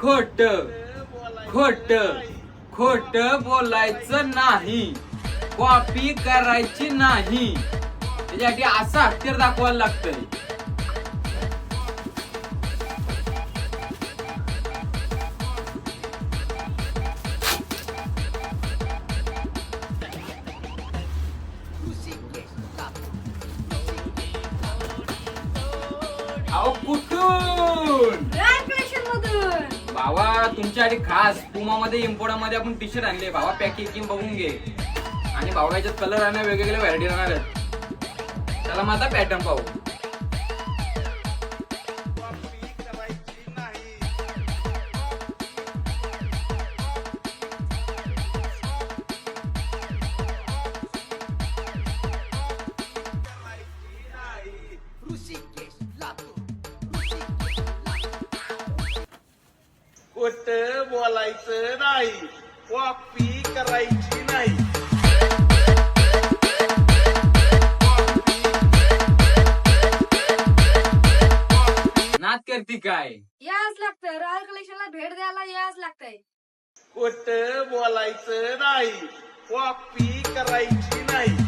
खोट खोट खोट बोलायचं नाही, कॉपी करायची नाही. त्याच्यासाठी असं अक्षर दाखवायला लागतंय. अहो कुठून भावा? तुमच्यासाठी खास पुमा मध्ये इम्पोर्टा मध्ये आपण टी शर्ट आणले भावा. पॅकेजिंग बघून घे. आणि भावा याच्यात कलर राहणार, वेगवेगळे व्हरायटी राहणार आहेत. त्याला माझा पॅटर्न पाहू. खोट बोलायचं नाही, कॉपी करायची नाही. नाद करती काय? याच लागतं, रॉयल कलेक्शनला भेट द्यायला याच लागतंय. खोट बोलायचं नाही, कॉपी करायची नाही.